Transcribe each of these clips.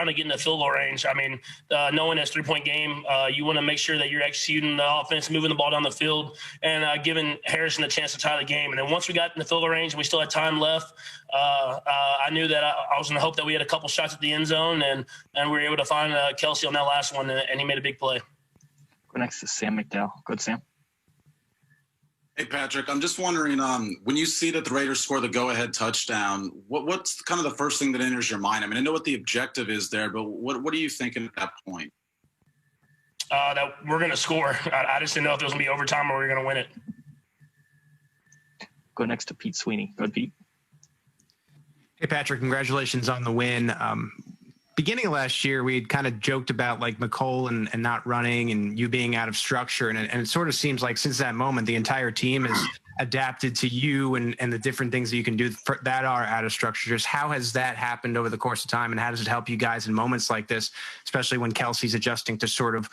trying to get in the field goal range. I mean, knowing it's 3-point game, you want to make sure that you're executing the offense, moving the ball down the field, and giving Harrison a chance to tie the game. And then once we got in the field goal range and we still had time left, I knew that I was going to hope that we had a couple shots at the end zone, and we were able to find Kelsey on that last one, and he made a big play. Go next to Sam McDowell. Go ahead, Sam. Hey, Patrick, I'm just wondering, when you see that the Raiders score the go-ahead touchdown, what's kind of the first thing that enters your mind? I mean, I know what the objective is there, but what are you thinking at that point? That we're going to score. I just didn't know if it was going to be overtime or we were going to win it. Go next to Pete Sweeney. Go ahead, Pete. Hey, Patrick, congratulations on the win. Beginning of last year, we had kind of joked about like McCole and not running and you being out of structure. And it sort of seems like since that moment, the entire team has adapted to you and the different things that you can do that are out of structure. Just how has that happened over the course of time, and how does it help you guys in moments like this, especially when Kelsey's adjusting to sort of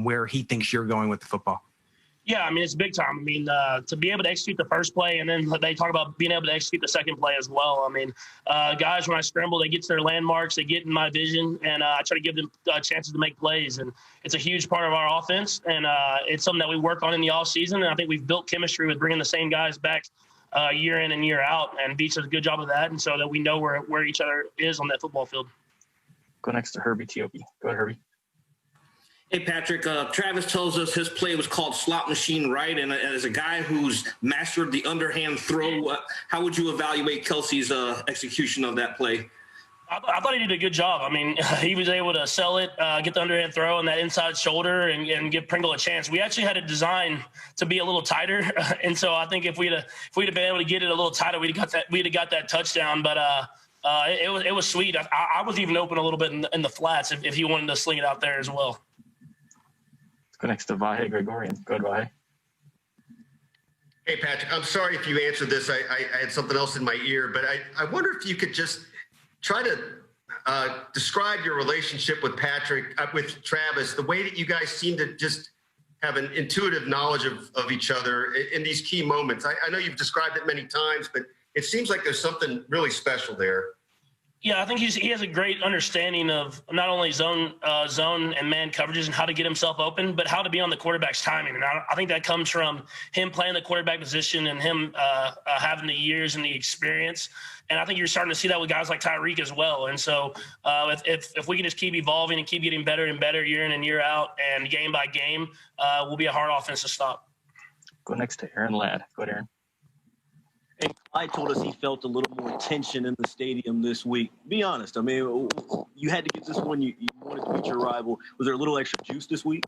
where he thinks you're going with the football? Yeah, I mean, it's big time. I mean, to be able to execute the first play, and then they talk about being able to execute the second play as well. I mean, guys, when I scramble, they get to their landmarks, they get in my vision, and I try to give them chances to make plays. And it's a huge part of our offense, and it's something that we work on in the offseason. And I think we've built chemistry with bringing the same guys back year in and year out, and Beach does a good job of that, and so that we know where each other is on that football field. Go next to Herbie Teope. Go ahead, Herbie. Hey, Patrick, Travis tells us his play was called slot machine right, and as a guy who's mastered the underhand throw, how would you evaluate Kelsey's execution of that play? I thought he did a good job. I mean, he was able to sell it, get the underhand throw and that inside shoulder and give Pringle a chance. We actually had a design to be a little tighter, and so I think if we'd have been able to get it a little tighter, we'd have got that touchdown. But it was sweet. I was even open a little bit in the flats if he wanted to sling it out there as well. Go next to Vahe Gregorian. Go ahead, Vahe. Hey, Patrick, I'm sorry if you answered this. I had something else in my ear, but I wonder if you could just try to describe your relationship with with Travis, the way that you guys seem to just have an intuitive knowledge of each other in these key moments. I know you've described it many times, but it seems like there's something really special there. Yeah, I think he has a great understanding of not only zone and man coverages and how to get himself open, but how to be on the quarterback's timing. And I think that comes from him playing the quarterback position and him having the years and the experience. And I think you're starting to see that with guys like Tyreek as well. And so if we can just keep evolving and keep getting better and better year in and year out and game by game, we'll be a hard offense to stop. Go next to Aaron Ladd. Go ahead, Aaron. Hey, Clyde told us he felt a little more tension in the stadium this week. Be honest. I mean, you had to get this one. You wanted to beat your rival. Was there a little extra juice this week?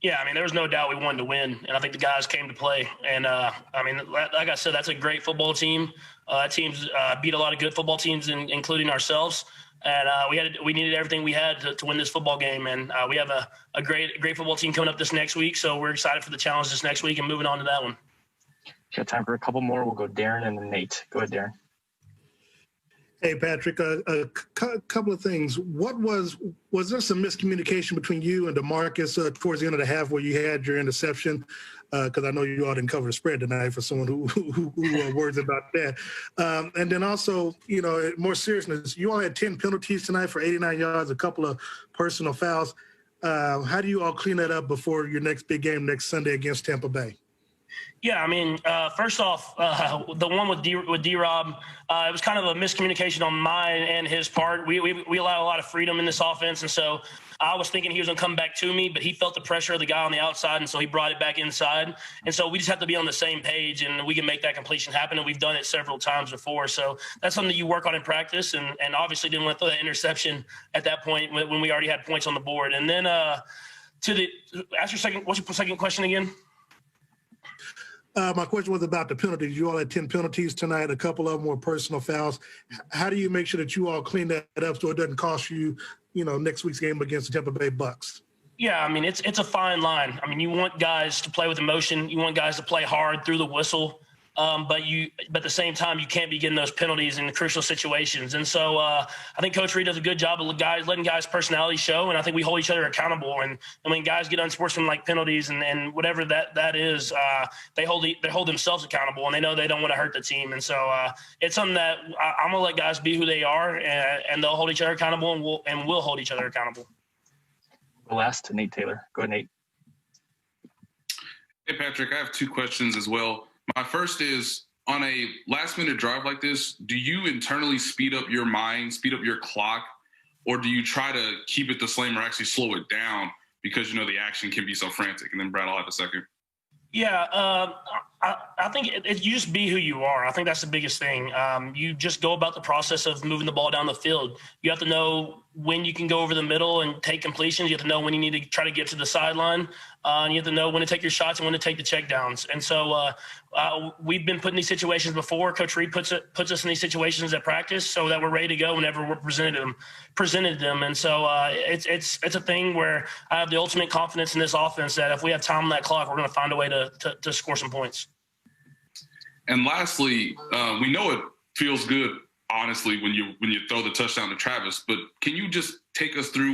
Yeah, I mean, there was no doubt we wanted to win, and I think the guys came to play. And, I mean, like I said, that's a great football team. That team's beat a lot of good football teams, including ourselves. And we needed everything we had to win this football game. And we have a great football team coming up this next week, so we're excited for the challenge this next week and moving on to that one. Got time for a couple more. We'll go Darren and then Nate. Go ahead, Darren. Hey, Patrick, a couple of things. Was there some miscommunication between you and DeMarcus towards the end of the half where you had your interception? Because I know you all didn't cover the spread tonight for someone who worries about that. And then also, you know, more seriousness, you all had 10 penalties tonight for 89 yards, a couple of personal fouls. How do you all clean that up before your next big game next Sunday against Tampa Bay? Yeah, I mean, first off, the one with D-Rob, it was kind of a miscommunication on mine and his part. We allow a lot of freedom in this offense, and so I was thinking he was going to come back to me, but he felt the pressure of the guy on the outside, and so he brought it back inside. And so we just have to be on the same page, and we can make that completion happen, and we've done it several times before. So that's something that you work on in practice, and obviously didn't want to throw that interception at that point when we already had points on the board. And then what's your second question again? My question was about the penalties. You all had 10 penalties tonight. A couple of them were personal fouls. How do you make sure that you all clean that up so it doesn't cost you, next week's game against the Tampa Bay Bucks? Yeah, I mean, it's a fine line. I mean, you want guys to play with emotion. You want guys to play hard through the whistle. but at the same time, you can't be getting those penalties in crucial situations. And so I think Coach Reed does a good job of letting guys' personality show, and I think we hold each other accountable. And when guys get unsportsmanlike penalties and whatever that is, they hold themselves accountable, and they know they don't want to hurt the team. And so it's something that I'm gonna let guys be who they are, and they'll hold each other accountable, and we'll hold each other accountable. Last to Nate Taylor. Go ahead, Nate. Hey, Patrick, I have two questions as well. My first is, on a last-minute drive like this, do you internally speed up your mind, speed up your clock, or do you try to keep it the same or actually slow it down because you know the action can be so frantic? And then Brad, I'll have a second. Yeah, I think you just be who you are. I think that's the biggest thing. You just go about the process of moving the ball down the field. You have to know when you can go over the middle and take completions. You have to know when you need to try to get to the sideline. And you have to know when to take your shots and when to take the check downs. And so we've been put in these situations before. Coach Reed puts us in these situations at practice so that we're ready to go whenever we're presented them. And so it's a thing where I have the ultimate confidence in this offense that if we have time on that clock, we're going to find a way to score some points. And lastly, we know it feels good, honestly, when you throw the touchdown to Travis, but can you just take us through